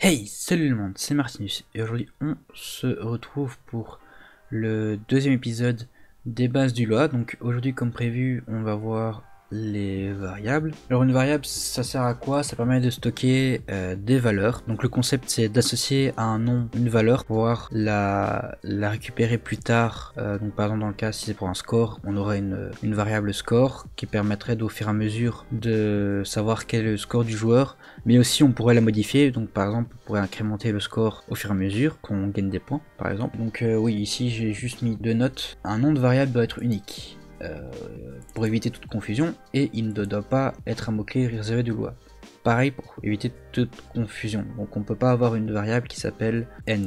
Hey, salut le monde, c'est Martinus et aujourd'hui on se retrouve pour le deuxième épisode des bases du Lua. Donc aujourd'hui comme prévu on va voir les variables. Alors une variable ça sert à quoi? Ça permet de stocker des valeurs. Donc le concept c'est d'associer à un nom une valeur pour pouvoir la récupérer plus tard. Donc par exemple dans le cas si c'est pour un score, on aurait une variable score qui permettrait au fur et à mesure de savoir quel est le score du joueur. Mais aussi on pourrait la modifier, donc par exemple on pourrait incrémenter le score au fur et à mesure qu'on gagne des points par exemple. Donc oui, ici j'ai juste mis deux notes. Un nom de variable doit être unique pour éviter toute confusion et il ne doit pas être un mot-clé réservé du Lua. Pareil pour éviter toute confusion, donc on peut pas avoir une variable qui s'appelle end.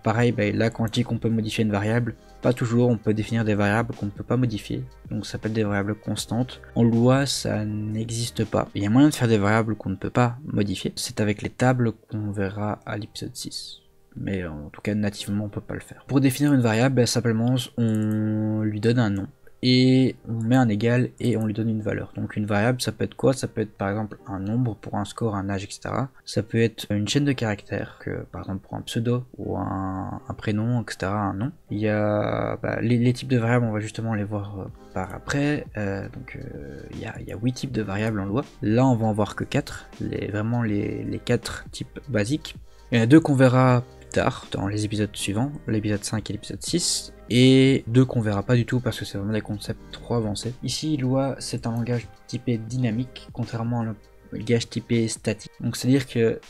Pareil, là quand je dis qu'on peut modifier une variable, pas toujours, on peut définir des variables qu'on ne peut pas modifier, donc ça s'appelle des variables constantes. En Lua ça n'existe pas, il y a moyen de faire des variables qu'on ne peut pas modifier, c'est avec les tables qu'on verra à l'épisode 6. Mais en tout cas nativement on peut pas le faire. Pour définir une variable, simplement on lui donne un nom et on met un égal et on lui donne une valeur. Donc une variable ça peut être quoi? Ça peut être par exemple un nombre pour un score, un âge, etc. Ça peut être une chaîne de caractères, que par exemple pour un pseudo ou un prénom, etc. un nom. Il y a les types de variables, on va justement les voir par après. Il y a 8 types de variables en Lua. Là on va en voir que 4, vraiment les 4 types basiques. Il y en a deux qu'on verra tard dans les épisodes suivants, l'épisode 5 et l'épisode 6, et deux qu'on verra pas du tout parce que c'est vraiment des concepts trop avancés. Ici, Lua, c'est un langage typé dynamique, contrairement à un langage typé statique. Donc c'est-à-dire que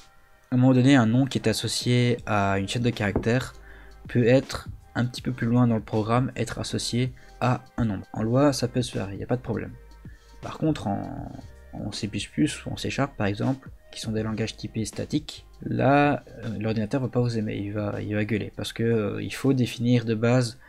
à un moment donné, un nom qui est associé à une chaîne de caractères peut être un petit peu plus loin dans le programme, être associé à un nombre. En Lua, ça peut se faire, il n'y a pas de problème. Par contre, en C++ ou en C# par exemple, qui sont des langages typés statiques, là l'ordinateur va pas vous aimer, il va gueuler parce que il faut définir de base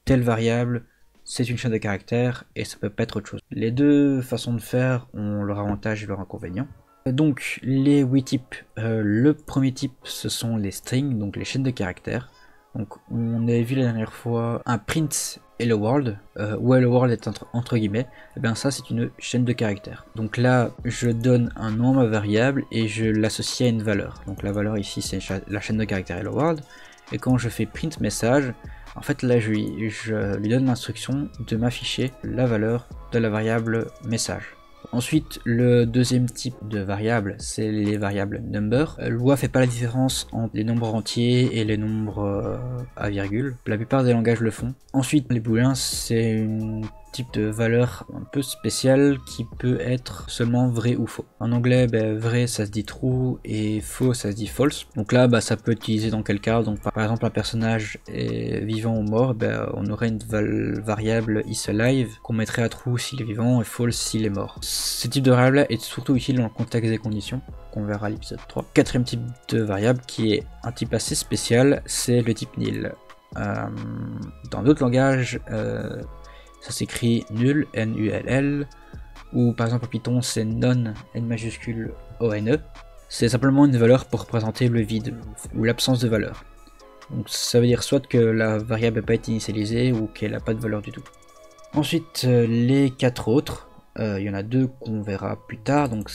telle variable, c'est une chaîne de caractères et ça peut pas être autre chose. Les deux façons de faire ont leur avantage et leur inconvénient. Donc les 8 types, le premier type ce sont les strings, donc les chaînes de caractères. Donc on avait vu la dernière fois un print hello world, où hello world est entre guillemets, et bien ça c'est une chaîne de caractères. Donc là je donne un nom à ma variable et je l'associe à une valeur. Donc la valeur ici c'est la chaîne de caractères hello world, et quand je fais print message, en fait là je lui donne l'instruction de m'afficher la valeur de la variable message. Ensuite, le deuxième type de variable, c'est les variables number. Lua fait pas la différence entre les nombres entiers et les nombres à virgule. La plupart des langages le font. Ensuite, les booléens, c'est un type de valeur un peu spéciale qui peut être seulement vrai ou faux. En anglais, vrai ça se dit true et faux ça se dit false. Donc là, ça peut être utilisé dans quel cas? Donc par exemple, un personnage est vivant ou mort, on aurait une variable isAlive qu'on mettrait à true s'il est vivant et false s'il est mort. Ce type de variable est surtout utile dans le contexte des conditions, qu'on verra à l'épisode 3. Quatrième type de variable qui est un type assez spécial, c'est le type nil. Dans d'autres langages, ça s'écrit nul, N-U-L-L, ou par exemple en Python c'est non, N majuscule O-N-E. C'est simplement une valeur pour représenter le vide ou l'absence de valeur. Donc ça veut dire soit que la variable n'a pas été initialisée ou qu'elle n'a pas de valeur du tout. Ensuite, les 4 autres, il y en a deux qu'on verra plus tard. Donc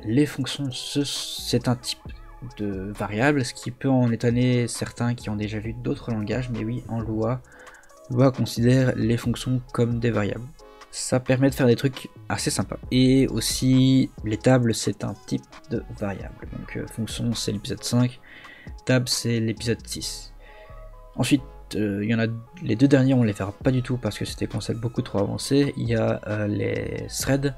les fonctions, c'est un type de variable, ce qui peut en étonner certains qui ont déjà vu d'autres langages, mais oui, en Lua considère les fonctions comme des variables. Ça permet de faire des trucs assez sympas. Et aussi, les tables, c'est un type de variable. Donc fonction, c'est l'épisode 5, table, c'est l'épisode 6. Ensuite, il y en a les deux derniers, on les verra pas du tout parce que c'est des concepts beaucoup trop avancés. Il y a les threads.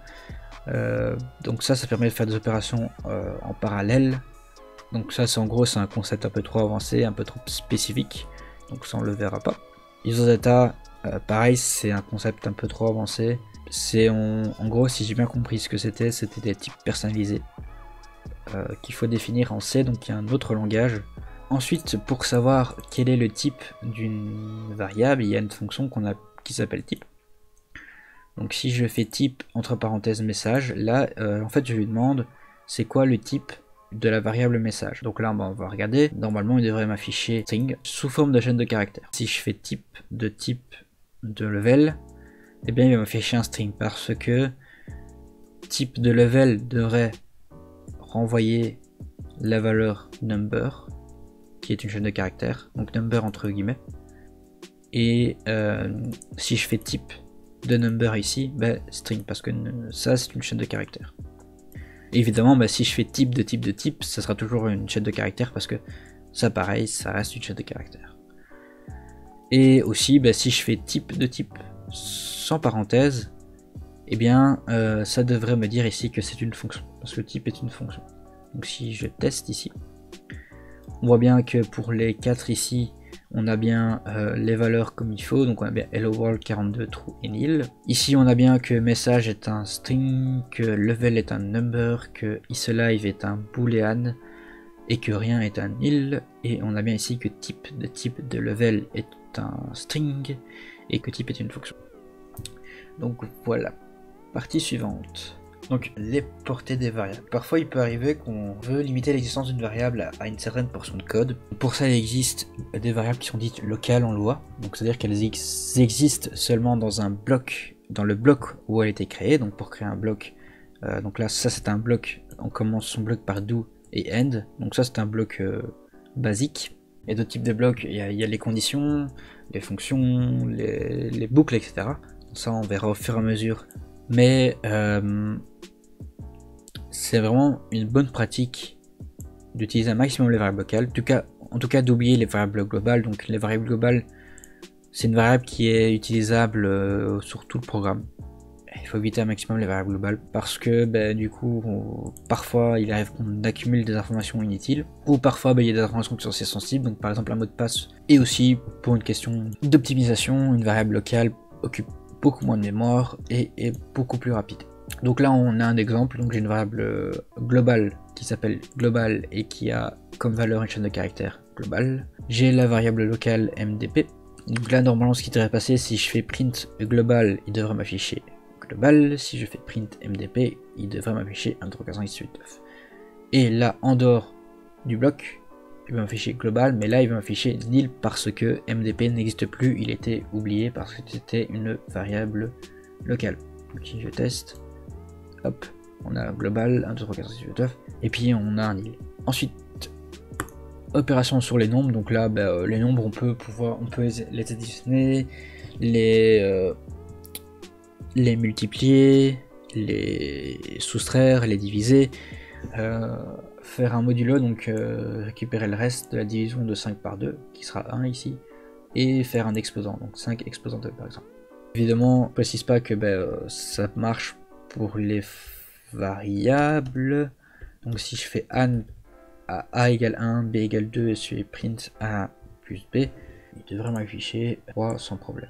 Donc ça permet de faire des opérations en parallèle. Donc ça, c'est en gros, c'est un concept un peu trop avancé, un peu trop spécifique. Donc ça, on le verra pas. User data, pareil, c'est un concept un peu trop avancé. C'est en gros, si j'ai bien compris ce que c'était des types personnalisés qu'il faut définir en C, donc il y a un autre langage. Ensuite, pour savoir quel est le type d'une variable, il y a une fonction qui s'appelle type. Donc si je fais type entre parenthèses message, là en fait je lui demande c'est quoi le type de la variable message. Donc là on va regarder, normalement il devrait m'afficher string sous forme de chaîne de caractères. Si je fais type de level, eh bien il va m'afficher un string parce que type de level devrait renvoyer la valeur number, qui est une chaîne de caractères, donc number entre guillemets. Et si je fais type de number ici, string, parce que ça c'est une chaîne de caractères. Et évidemment, si je fais type de type de type, ça sera toujours une chaîne de caractères, parce que ça pareil, ça reste une chaîne de caractères. Et aussi, si je fais type de type sans parenthèse, eh bien ça devrait me dire ici que c'est une fonction, parce que type est une fonction. Donc si je teste ici, on voit bien que pour les 4 ici, on a bien les valeurs comme il faut, donc on a bien hello world 42 true et nil. Ici on a bien que message est un string, que level est un number, que isLive est un boolean et que rien est un nil. Et on a bien ici que type de level est un string et que type est une fonction. Donc voilà, partie suivante. Donc les portées des variables. Parfois il peut arriver qu'on veut limiter l'existence d'une variable à une certaine portion de code. Pour ça il existe des variables qui sont dites locales en Lua. Donc c'est à dire qu'elles existent seulement dans un bloc, dans le bloc où elle a été créée. Donc pour créer un bloc, donc là ça c'est un bloc, on commence son bloc par do et end. Donc ça c'est un bloc basique. Il y a d'autres types de blocs, il y a les conditions, les fonctions, les boucles, etc. Ça on verra au fur et à mesure. Mais c'est vraiment une bonne pratique d'utiliser un maximum les variables locales, en tout cas d'oublier les variables globales. Donc les variables globales, c'est une variable qui est utilisable sur tout le programme. Il faut éviter un maximum les variables globales parce que du coup parfois il arrive qu'on accumule des informations inutiles, ou parfois il y a des informations qui sont assez sensibles, donc par exemple un mot de passe. Et aussi pour une question d'optimisation, une variable locale occupe beaucoup moins de mémoire et est beaucoup plus rapide. Donc là on a un exemple, donc j'ai une variable globale qui s'appelle global et qui a comme valeur une chaîne de caractères global. J'ai la variable locale mdp. Donc là normalement ce qui devrait passer, si je fais print global, il devrait m'afficher global. Si je fais print mdp, il devrait m'afficher 1, 2, 3, 4, 5, 6, 7, 9. Et là en dehors du bloc, il va m'afficher global, mais là il va m'afficher nil parce que mdp n'existe plus, il était oublié parce que c'était une variable locale. Donc si je teste, hop, on a global 1, 2, 3, 4, 5, 6, 7, 9, et puis on a un nil. Ensuite, opération sur les nombres, donc là les nombres on peut les additionner, les multiplier, les soustraire, les diviser, faire un modulo, donc récupérer le reste de la division de 5 par 2, qui sera 1 ici, et faire un exposant, donc 5 exposant 2 par exemple. Évidemment, on ne précise pas que ça marche pour les variables, donc si je fais an à a égale 1, b égale 2, et je fais print a plus b, il devrait m'afficher 3 sans problème.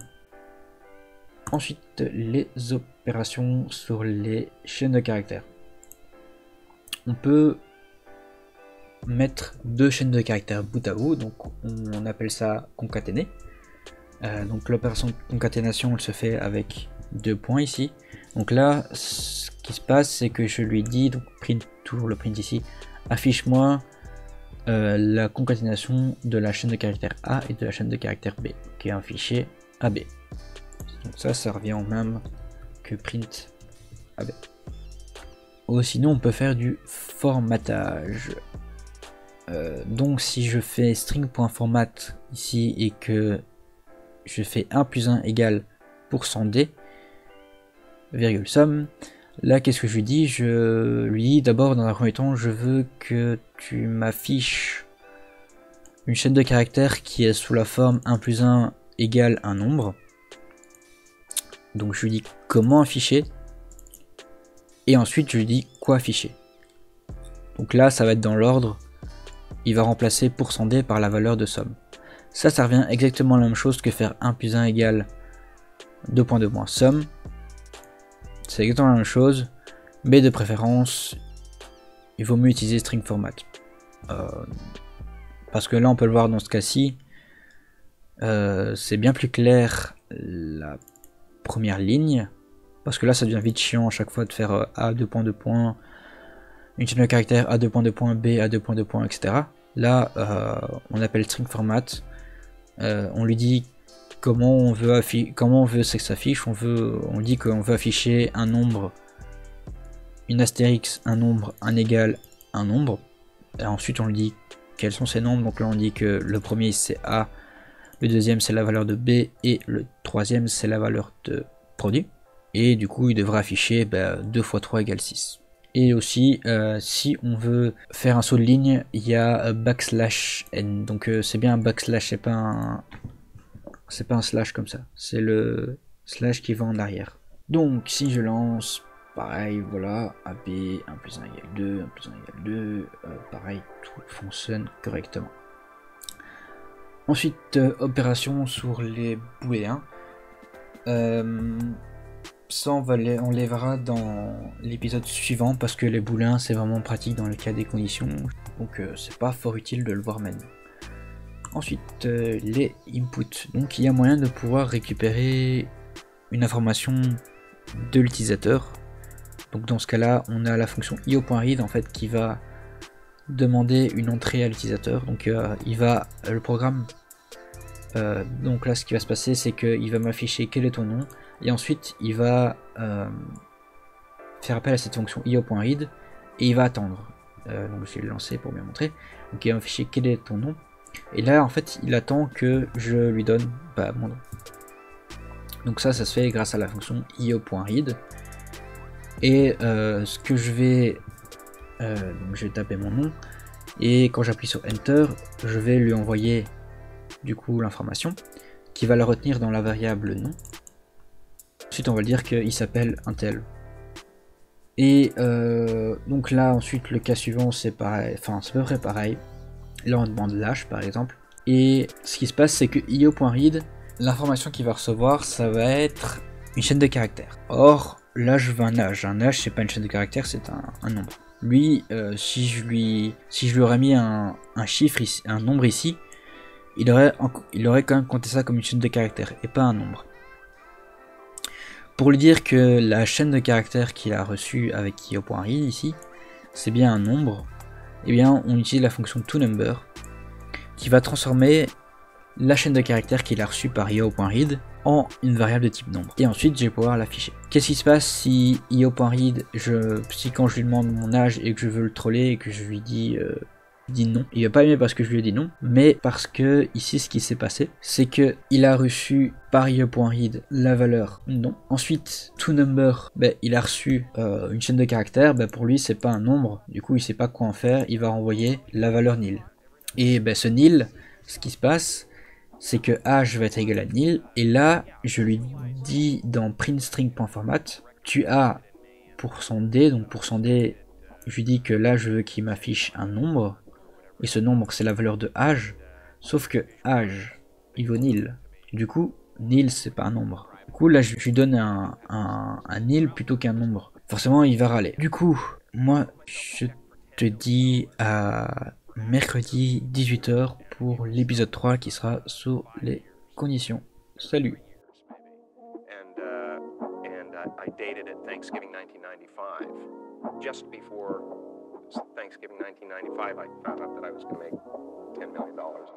Ensuite, les opérations sur les chaînes de caractères. On peut mettre deux chaînes de caractères bout à bout, donc on appelle ça concaténer. Donc l'opération de concaténation elle se fait avec 2 points ici. Donc là, ce qui se passe, c'est que je lui dis, donc print, toujours le print ici, affiche-moi la concaténation de la chaîne de caractère A et de la chaîne de caractère B, qui est un fichier AB. Donc ça revient au même que print AB. Ou sinon on peut faire du formatage. Donc si je fais string.format ici et que je fais 1 plus 1 égale %d, virgule somme, là qu'est-ce que je lui dis? Je lui dis d'abord dans un premier temps, je veux que tu m'affiches une chaîne de caractères qui est sous la forme 1 plus 1 égale un nombre. Donc je lui dis comment afficher, et ensuite je lui dis quoi afficher. Donc là ça va être dans l'ordre, il va remplacer %d par la valeur de somme. Ça revient exactement la même chose que faire 1 plus 1 égale 2 points de moins somme. C'est exactement la même chose, mais de préférence il vaut mieux utiliser string format. Parce que là on peut le voir dans ce cas-ci, c'est bien plus clair la première ligne, parce que là ça devient vite chiant à chaque fois de faire A 2 points de point, une chaîne de caractère A 2 points de point, B A 2 points de point, etc. Là on appelle string format, on lui dit comment on veut que ça s'affiche, on dit qu'on veut afficher un nombre, une astérix, un nombre, un égal, un nombre. Et ensuite on lui dit quels sont ces nombres. Donc là on dit que le premier c'est A, le deuxième c'est la valeur de B et le troisième c'est la valeur de produit. Et du coup il devrait afficher 2 fois 3 égale 6. Et aussi si on veut faire un saut de ligne, il y a backslash n. Donc c'est bien un backslash, c'est pas un slash comme ça, c'est le slash qui va en arrière. Donc si je lance, pareil, voilà, AB 1 plus 1 égale 2, 1 plus 1 égale 2, pareil, tout fonctionne correctement. Ensuite, opération sur les booléens. Ça on les verra dans l'épisode suivant parce que les booléens c'est vraiment pratique dans le cas des conditions, donc c'est pas fort utile de le voir maintenant. Ensuite, les inputs. Donc il y a moyen de pouvoir récupérer une information de l'utilisateur. Donc dans ce cas-là, on a la fonction io.read en fait qui va demander une entrée à l'utilisateur. Donc le programme. Donc là, ce qui va se passer, c'est qu'il va m'afficher quel est ton nom, et ensuite il va faire appel à cette fonction io.read et il va attendre. Donc je vais le lancer pour bien montrer. Donc il va m'afficher quel est ton nom. Et là en fait il attend que je lui donne mon nom. Donc ça se fait grâce à la fonction io.read. Et ce que je vais taper mon nom, et quand j'appuie sur enter je vais lui envoyer du coup l'information qui va la retenir dans la variable nom. Ensuite on va dire qu'il s'appelle un tel. Et donc là ensuite le cas suivant c'est pareil, enfin c'est à peu près pareil. Là on demande l'âge par exemple, et ce qui se passe c'est que io.read, l'information qu'il va recevoir ça va être une chaîne de caractères. Or là je veux un âge c'est pas une chaîne de caractères, c'est un nombre. Lui si je lui aurais mis un chiffre ici, un nombre ici, il aurait quand même compté ça comme une chaîne de caractères et pas un nombre. Pour lui dire que la chaîne de caractères qu'il a reçue avec io.read ici c'est bien un nombre, et bien on utilise la fonction toNumber qui va transformer la chaîne de caractères qu'il a reçue par io.read en une variable de type nombre. Et ensuite je vais pouvoir l'afficher. Qu'est-ce qui se passe si io.read, si quand je lui demande mon âge et que je veux le troller et que je lui dis non, il va pas aimer parce que je lui ai dit non, mais parce que ici ce qui s'est passé c'est que il a reçu par io.read la valeur non. Ensuite toNumber, il a reçu une chaîne de caractères, pour lui c'est pas un nombre, du coup il sait pas quoi en faire, il va renvoyer la valeur nil. Et ce nil, ce qui se passe c'est que âge va être égal à nil, et là je lui dis dans printString.format, tu as %d, donc %d je lui dis que là je veux qu'il m'affiche un nombre, et ce nombre c'est la valeur de âge, sauf que âge il vaut nil, du coup nil c'est pas un nombre. Du coup là je lui donne un nil plutôt qu'un nombre, forcément il va râler. Du coup moi je te dis à mercredi 18 h pour l'épisode 3 qui sera sur les conditions. Salut. I dated it Thanksgiving 1995. Just before Thanksgiving 1995, I found out that I was going to make $10 million in dollars.